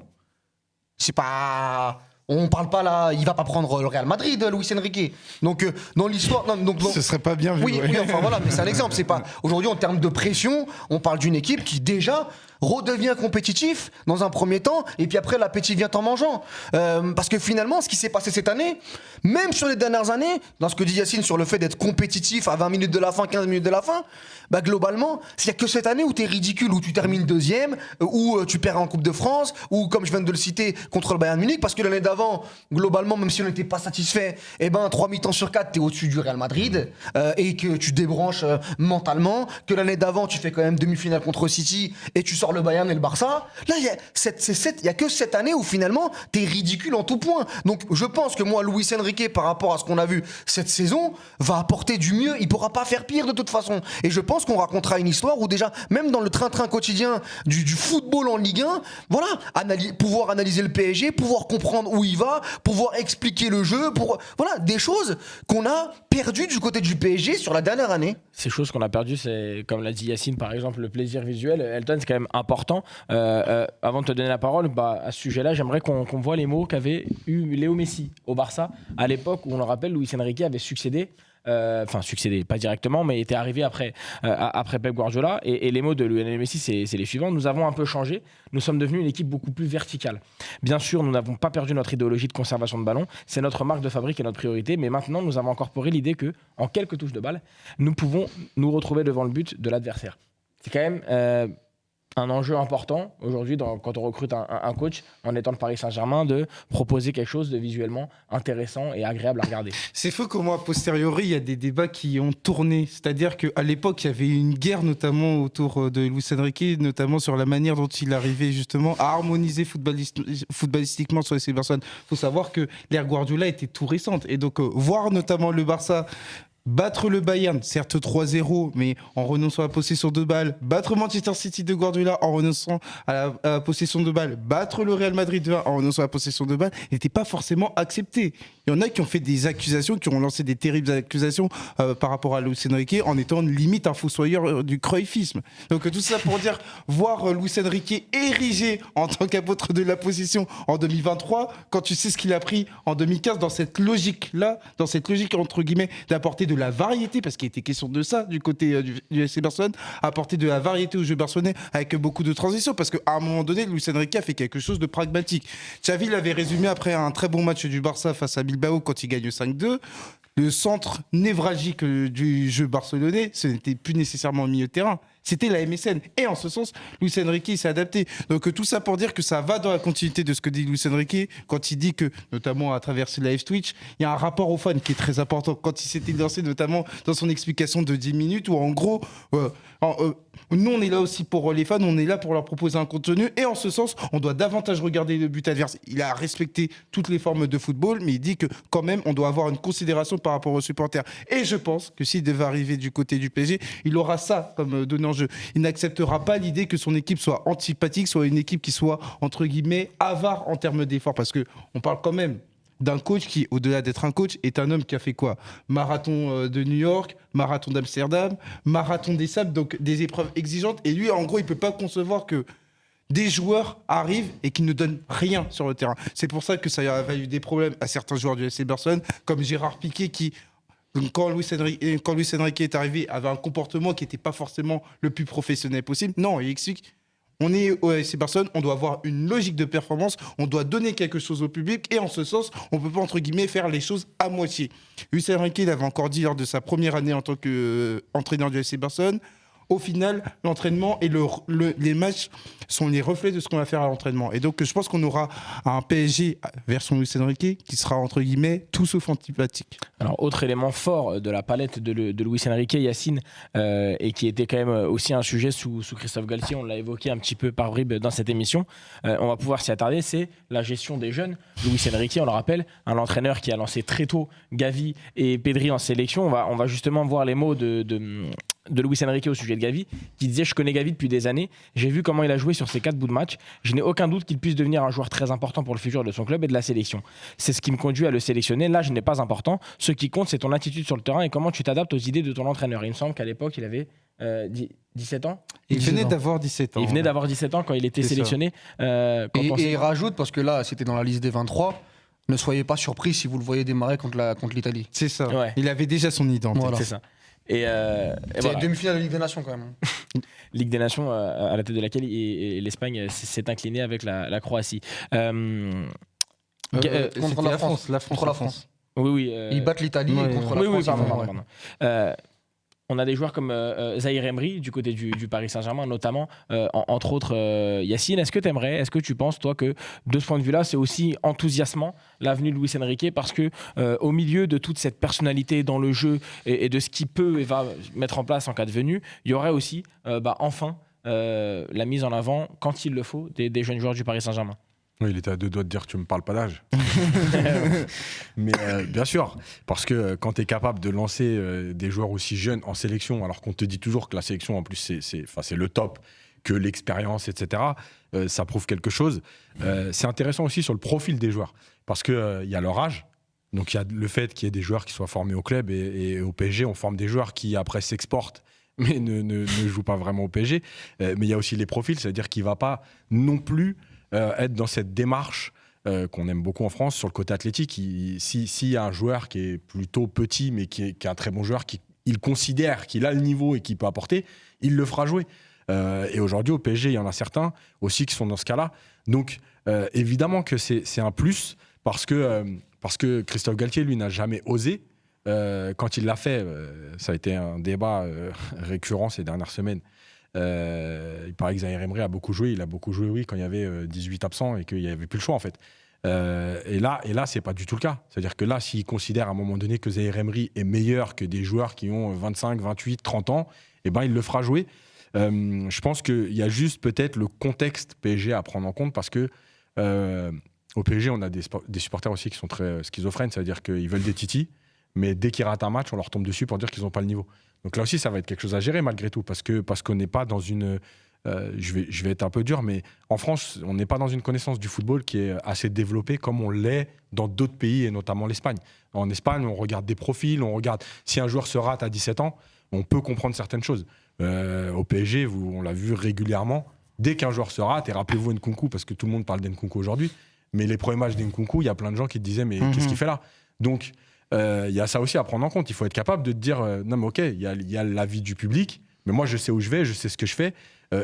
C'est pas... On parle pas là, il va pas prendre le Real Madrid, Luis Enrique. Donc dans l'histoire, ce serait pas bien vu. Oui, enfin voilà, mais c'est un exemple. C'est pas aujourd'hui en termes de pression, on parle d'une équipe qui déjà redevient compétitif dans un premier temps, et puis après l'appétit vient en mangeant. Parce que finalement, ce qui s'est passé cette année, même sur les dernières années, dans ce que dit Yacine sur le fait d'être compétitif à 20 minutes de la fin, 15 minutes de la fin, globalement, il n'y a que cette année où tu es ridicule, où tu termines 2e, où tu perds en Coupe de France, ou comme je viens de le citer, contre le Bayern Munich, parce que l'année d'avant, globalement, même si on n'était pas satisfait, 3 mi-temps sur 4, tu es au-dessus du Real Madrid, et que tu débranches mentalement, que l'année d'avant, tu fais quand même demi-finale contre City, et tu sors sors le Bayern et le Barça. Là, il y a que cette année où finalement, t'es ridicule en tout point. Donc, je pense que moi, Luis Enrique, par rapport à ce qu'on a vu cette saison, va apporter du mieux. Il pourra pas faire pire de toute façon. Et je pense qu'on racontera une histoire où déjà, même dans le train-train quotidien du football en Ligue 1, voilà, pouvoir analyser le PSG, pouvoir comprendre où il va, pouvoir expliquer le jeu, voilà, des choses qu'on a perdues du côté du PSG sur la dernière année. Ces choses qu'on a perdues, c'est, comme l'a dit Yacine, par exemple, le plaisir visuel. Elton, c'est quand même important. Avant de te donner la parole, à ce sujet-là, j'aimerais qu'on voit les mots qu'avait eu Léo Messi au Barça, à l'époque où, on le rappelle, Luis Enrique avait succédé, pas directement, mais était arrivé après Pep Guardiola. Et les mots de Lionel Messi, c'est les suivants. Nous avons un peu changé. Nous sommes devenus une équipe beaucoup plus verticale. Bien sûr, nous n'avons pas perdu notre idéologie de conservation de ballon. C'est notre marque de fabrique et notre priorité. Mais maintenant, nous avons incorporé l'idée que, en quelques touches de balle, nous pouvons nous retrouver devant le but de l'adversaire. C'est quand même un enjeu important aujourd'hui quand on recrute un coach en étant le Paris Saint-Germain, de proposer quelque chose de visuellement intéressant et agréable à regarder. C'est faux que moi, a posteriori, il y a des débats qui ont tourné. C'est-à-dire qu'à l'époque, il y avait une guerre notamment autour de Luis Enrique, notamment sur la manière dont il arrivait justement à harmoniser footballistiquement sur les personnes. Il faut savoir que l'ère Guardiola était tout récente. Et donc, voir notamment le Barça battre le Bayern, certes 3-0, mais en renonçant à la possession de balle. Battre Manchester City de Guardiola en renonçant à la possession de balle. Battre le Real Madrid 2-1 en renonçant à la possession de balle n'était pas forcément accepté. Il y en a qui ont fait des accusations, qui ont lancé des terribles accusations par rapport à Luis Enrique en étant limite un fossoyeur du cruyffisme. Donc tout ça pour dire, voir Luis Enrique érigé en tant qu'apôtre de la possession en 2023, quand tu sais ce qu'il a pris en 2015 dans cette logique-là, dans cette logique entre guillemets d'apporter de la variété, parce qu'il était question de ça du côté du FC Barcelone, apporter de la variété au jeu barcelonais avec beaucoup de transitions, parce qu'à un moment donné, Luis Enrique a fait quelque chose de pragmatique. Xavi l'avait résumé après un très bon match du Barça face à Bilbao quand il gagne 5-2. Le centre névralgique du jeu barcelonais, ce n'était plus nécessairement le milieu de terrain, c'était la MSN. Et en ce sens, Luis Enrique s'est adapté. Donc tout ça pour dire que ça va dans la continuité de ce que dit Luis Enrique quand il dit que, notamment à travers ses live Twitch, il y a un rapport aux fans qui est très important. Quand il s'était lancé notamment dans son explication de 10 minutes, où en gros, nous on est là aussi pour les fans, on est là pour leur proposer un contenu. Et en ce sens, on doit davantage regarder le but adverse. Il a respecté toutes les formes de football, mais il dit que quand même, on doit avoir une considération par rapport aux supporters. Et je pense que s'il devait arriver du côté du PSG, il aura ça comme donnant jeu. Il n'acceptera pas l'idée que son équipe soit antipathique, soit une équipe qui soit, entre guillemets, avare en termes d'efforts. Parce qu'on parle quand même d'un coach qui, au-delà d'être un coach, est un homme qui a fait quoi ? Marathon de New York, marathon d'Amsterdam, marathon des Sables, donc des épreuves exigeantes. Et lui, en gros, il ne peut pas concevoir que des joueurs arrivent et qui ne donnent rien sur le terrain. C'est pour ça que ça a valu des problèmes à certains joueurs du FC Barcelone, comme Gérard Piqué, qui... Quand Luis Enrique est arrivé, avait un comportement qui n'était pas forcément le plus professionnel possible. Non, il explique, on est au FC Barcelone, on doit avoir une logique de performance, on doit donner quelque chose au public, et en ce sens, on ne peut pas, entre guillemets, faire les choses à moitié. Luis Enrique l'avait encore dit lors de sa première année en tant qu'entraîneur du FC Barcelone. Au final, l'entraînement et les matchs sont les reflets de ce qu'on va faire à l'entraînement. Et donc, je pense qu'on aura un PSG version Luis Enrique qui sera, entre guillemets, tout sauf antipathique. Alors, autre élément fort de la palette de Luis Enrique, Yacine, et qui était quand même aussi un sujet sous Christophe Galtier, on l'a évoqué un petit peu par bribes dans cette émission, on va pouvoir s'y attarder, c'est la gestion des jeunes. Luis Enrique, on le rappelle, un entraîneur qui a lancé très tôt Gavi et Pedri en sélection. On va justement voir les mots de Luis Enrique au sujet de Gavi, qui disait « Je connais Gavi depuis des années, j'ai vu comment il a joué sur ces 4 bouts de match, je n'ai aucun doute qu'il puisse devenir un joueur très important pour le futur de son club et de la sélection. C'est ce qui me conduit à le sélectionner, l'âge n'est pas important, ce qui compte c'est ton attitude sur le terrain et comment tu t'adaptes aux idées de ton entraîneur. » Il me semble qu'à l'époque il avait 17 ans. Il venait d'avoir 17 ans. Il venait d'avoir 17 ans quand il était sélectionné. Et il rajoute, parce que là c'était dans la liste des 23, ne soyez pas surpris si vous le voyez démarrer contre l'Italie. C'est ça, ouais. Il avait déjà son identité. Voilà. C'est ça. Et c'est voilà. Demi-finale de Ligue des Nations quand même. Ligue des Nations à la tête de laquelle l'Espagne s'est inclinée avec la Croatie. Contre la France. Oui. Ils battent l'Italie contre la France. Pardon. On a des joueurs comme Zahir Emery du côté du Paris Saint-Germain, notamment, entre autres Yacine. Est-ce que tu penses, toi, que de ce point de vue-là, c'est aussi enthousiasmant l'avenue de Luis Enrique parce que au milieu de toute cette personnalité dans le jeu et de ce qu'il peut et va mettre en place en cas de venue, il y aurait aussi enfin la mise en avant, quand il le faut, des jeunes joueurs du Paris Saint-Germain. Oui, il était à 2 doigts de dire tu me parles pas d'âge. Mais bien sûr, parce que quand tu es capable de lancer des joueurs aussi jeunes en sélection, alors qu'on te dit toujours que la sélection, en plus, c'est le top, que l'expérience, etc., ça prouve quelque chose. C'est intéressant aussi sur le profil des joueurs, parce qu'il y a leur âge. Donc il y a le fait qu'il y ait des joueurs qui soient formés au club et au PSG, on forme des joueurs qui après s'exportent mais ne jouent pas vraiment au PSG. Mais il y a aussi les profils, c'est-à-dire qu'il ne va pas non plus être dans cette démarche qu'on aime beaucoup en France sur le côté athlétique. S'il y a un joueur qui est plutôt petit mais qui est un très bon joueur, il considère qu'il a le niveau et qu'il peut apporter, il le fera jouer. Et aujourd'hui au PSG, il y en a certains aussi qui sont dans ce cas-là. Donc évidemment que c'est un plus parce que Christophe Galtier, lui, n'a jamais osé. Quand il l'a fait, ça a été un débat récurrent ces dernières semaines. Il paraît que Zaïre Emery a beaucoup joué. Il a beaucoup joué, oui, quand il y avait 18 absents et qu'il n'y avait plus le choix, en fait. Et là, c'est pas du tout le cas. C'est-à-dire que là, s'il considère à un moment donné que Zaïre Emery est meilleur que des joueurs qui ont 25, 28, 30 ans, eh ben, il le fera jouer. Je pense qu'il y a juste peut-être le contexte PSG à prendre en compte parce que au PSG, on a des supporters aussi qui sont très schizophrènes. C'est-à-dire qu'ils veulent des titis, mais dès qu'ils ratent un match, on leur tombe dessus pour dire qu'ils n'ont pas le niveau. Donc là aussi, ça va être quelque chose à gérer malgré tout, parce qu'on n'est pas dans une... je vais être un peu dur, mais en France, on n'est pas dans une connaissance du football qui est assez développée comme on l'est dans d'autres pays, et notamment l'Espagne. En Espagne, on regarde des profils, on regarde si un joueur se rate à 17 ans, on peut comprendre certaines choses. Au PSG, on l'a vu régulièrement, dès qu'un joueur se rate, et rappelez-vous Nkunku, parce que tout le monde parle d'Nkunku aujourd'hui, mais les premiers matchs d'Nkunku, il y a plein de gens qui te disaient mais qu'est-ce qu'il fait là ? Donc, il y a ça aussi à prendre en compte. Il faut être capable de te dire non mais ok, il y a l'avis du public, mais moi je sais où je vais, je sais ce que je fais,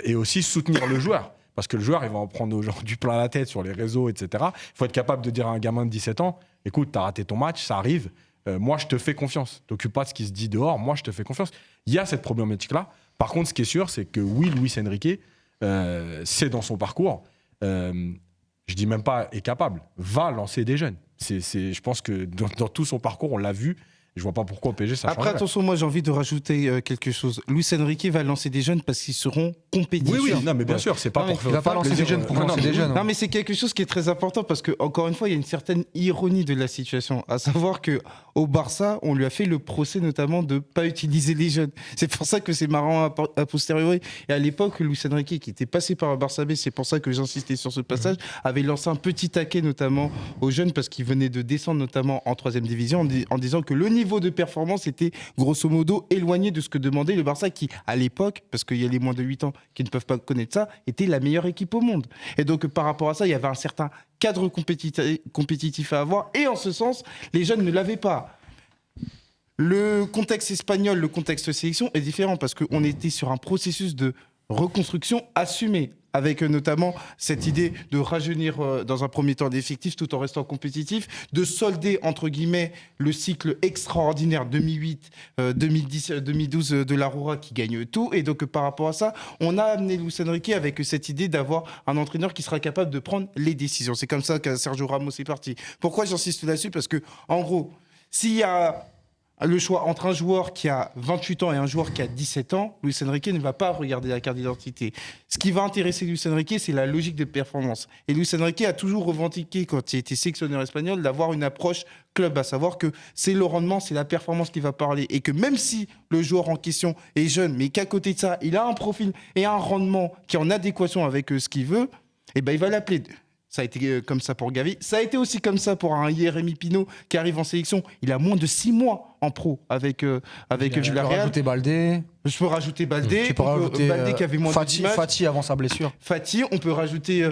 et aussi soutenir le joueur, parce que le joueur il va en prendre aujourd'hui plein la tête sur les réseaux, etc. Il faut être capable de dire à un gamin de 17 ans, écoute, t'as raté ton match, ça arrive, moi je te fais confiance, t'occupes pas de ce qui se dit dehors, moi je te fais confiance. Il y a cette problématique là. Par contre, ce qui est sûr, c'est que oui, Luis Enrique, c'est dans son parcours, je dis même pas est capable, va lancer des jeunes. Je pense que dans tout son parcours, on l'a vu. Je vois pas pourquoi au PSG ça change. Après, attention, moi j'ai envie de rajouter quelque chose. Luis Enrique va lancer des jeunes parce qu'ils seront compétitifs. Oui, non, mais bien sûr, c'est pas pour faire. Il va pas lancer des jeunes pour lancer des jeunes. Non, mais c'est quelque chose qui est très important parce que, encore une fois, il y a une certaine ironie de la situation. À savoir qu'au Barça, on lui a fait le procès notamment de ne pas utiliser les jeunes. C'est pour ça que c'est marrant a posteriori. Et à l'époque, Luis Enrique, qui était passé par Barça B, c'est pour ça que j'insistais sur ce passage, avait lancé un petit taquet notamment aux jeunes parce qu'ils venaient de descendre notamment en 3e division en disant que le niveau de performance était grosso modo éloigné de ce que demandait le Barça qui, à l'époque, parce qu'il y a les moins de 8 ans qui ne peuvent pas connaître ça, était la meilleure équipe au monde. Et donc par rapport à ça, il y avait un certain cadre compétitif à avoir et en ce sens, les jeunes ne l'avaient pas. Le contexte espagnol, le contexte sélection est différent parce qu'on était sur un processus de reconstruction assumée, avec notamment cette idée de rajeunir dans un premier temps l'effectif tout en restant compétitif, de solder entre guillemets le cycle extraordinaire 2008, 2010, 2012 de l'Aurora qui gagne tout. Et donc par rapport à ça, on a amené Luis Enrique avec cette idée d'avoir un entraîneur qui sera capable de prendre les décisions. C'est comme ça que Sergio Ramos est parti. Pourquoi j'insiste là-dessus ? Parce que en gros, s'il y a le choix entre un joueur qui a 28 ans et un joueur qui a 17 ans, Luis Enrique ne va pas regarder la carte d'identité. Ce qui va intéresser Luis Enrique, c'est la logique de performance. Et Luis Enrique a toujours revendiqué, quand il était sélectionneur espagnol, d'avoir une approche club, à savoir que c'est le rendement, c'est la performance qui va parler. Et que même si le joueur en question est jeune, mais qu'à côté de ça, il a un profil et un rendement qui est en adéquation avec ce qu'il veut, eh ben, il va l'appeler. Ça a été comme ça pour Gavi. Ça a été aussi comme ça pour un Jérémy Pino qui arrive en sélection. Il a moins de 6 mois en pro avec Villarreal. Tu peux rajouter Baldé. Je peux rajouter Baldé. Tu peux rajouter Baldé qui avait moins de 10 matchs. Fati avant sa blessure. Fati, on peut rajouter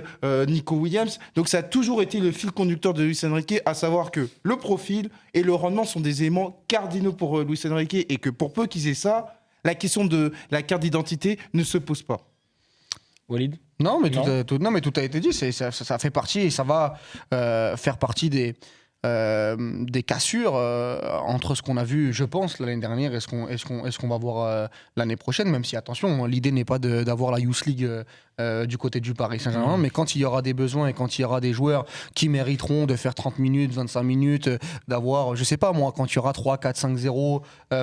Nico Williams. Donc ça a toujours été le fil conducteur de Luis Enrique, à savoir que le profil et le rendement sont des éléments cardinaux pour Luis Enrique et que pour peu qu'ils aient ça, la question de la carte d'identité ne se pose pas. Walid ? Non, mais tout a été dit. Ça fait partie et ça va faire partie des des cassures entre ce qu'on a vu, je pense, l'année dernière et ce qu'on va voir l'année prochaine, même si, attention, l'idée n'est pas d'avoir la Youth League du côté du Paris Saint-Germain, mais quand il y aura des besoins et quand il y aura des joueurs qui mériteront de faire 30 minutes, 25 minutes, d'avoir, je sais pas moi, quand il y aura 3, 4, 5-0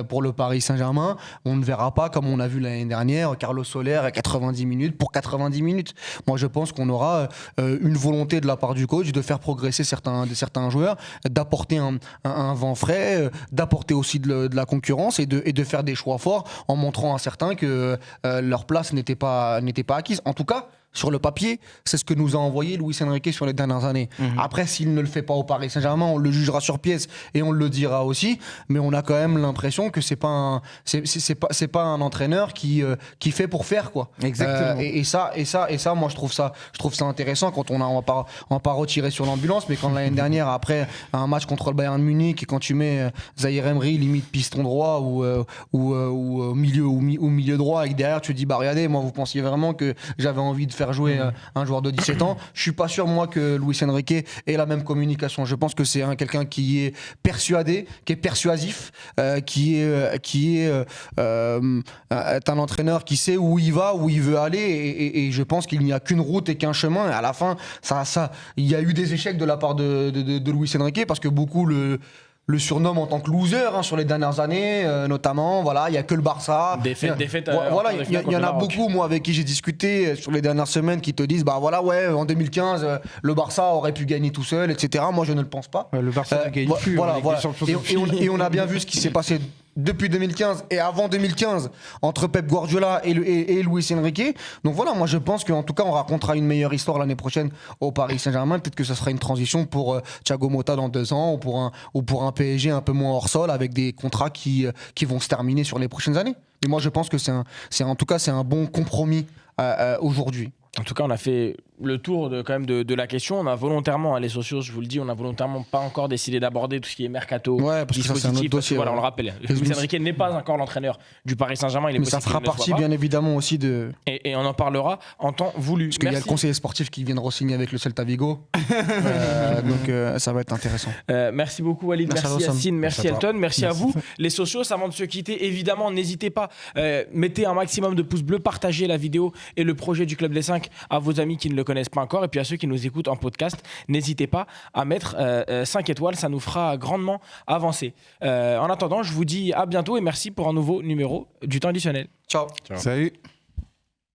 pour le Paris Saint-Germain, on ne verra pas, comme on a vu l'année dernière, Carlos Soler à 90 minutes pour 90 minutes. Moi, je pense qu'on aura une volonté de la part du coach de faire progresser certains joueurs, d'apporter un vent frais, d'apporter aussi de la concurrence et de faire des choix forts en montrant à certains que leur place n'était pas acquise. En tout cas, sur le papier, c'est ce que nous a envoyé Luis Enrique sur les dernières années. Après, s'il ne le fait pas au Paris Saint-Germain, on le jugera sur pièce et on le dira aussi. Mais on a quand même l'impression que c'est pas un entraîneur qui fait pour faire, quoi. Exactement. Et ça, moi je trouve ça intéressant quand on va pas retirer sur l'ambulance, mais quand l'année dernière, après un match contre le Bayern de Munich, et quand tu mets Zaïre Emery limite piston droit ou milieu droit, et que derrière tu te dis bah regardez, moi vous pensiez vraiment que j'avais envie de faire jouer un joueur de 17 ans. Je suis pas sûr, moi, que Luis Enrique ait la même communication. Je pense que c'est quelqu'un qui est persuadé, qui est persuasif, qui est un entraîneur qui sait où il va, où il veut aller, et je pense qu'il n'y a qu'une route et qu'un chemin. Et à la fin, il y a eu des échecs de la part de Luis Enrique, parce que beaucoup le surnomme en tant que loser sur les dernières années, notamment. Voilà, il n'y a que le Barça. Défaite. Voilà, il y en a beaucoup, moi, avec qui j'ai discuté sur les dernières semaines, qui te disent bah voilà, ouais, en 2015, le Barça aurait pu gagner tout seul, etc. Moi, je ne le pense pas. Le Barça ne gagne plus. Voilà. Et on a bien vu vu ce qui s'est passé depuis 2015 et avant 2015 entre Pep Guardiola et Luis Enrique. Donc voilà, moi je pense qu'en tout cas on racontera une meilleure histoire l'année prochaine au Paris Saint-Germain. Peut-être que ça sera une transition pour Thiago Motta dans 2 ans, ou pour un PSG un peu moins hors sol, avec des contrats qui vont se terminer sur les prochaines années. Et moi je pense que c'est un bon compromis aujourd'hui. En tout cas, on a fait le tour de la question. On a volontairement, les socios, je vous le dis, on a volontairement pas encore décidé d'aborder tout ce qui est mercato, ouais, parce que ça, c'est un autre dossier. Voilà, on le rappelle. Luis Enrique n'est pas encore l'entraîneur du Paris Saint-Germain. Mais ça fera partie, bien évidemment, aussi de. Et on en parlera en temps voulu. Parce qu'il y a le conseiller sportif qui vient de re-signer avec le Celta Vigo. Donc ça va être intéressant. Merci beaucoup, Walid. Merci Yacine. Merci Elton. Merci à vous. Les socios, avant de se quitter, évidemment, n'hésitez pas. Mettez un maximum de pouces bleus, partagez la vidéo et le projet du Club des 5 à vos amis qui ne le connaissent pas encore, et puis à ceux qui nous écoutent en podcast, n'hésitez pas à mettre 5 étoiles, ça nous fera grandement avancer. En attendant, je vous dis à bientôt et merci pour un nouveau numéro du temps additionnel. Ciao. Salut.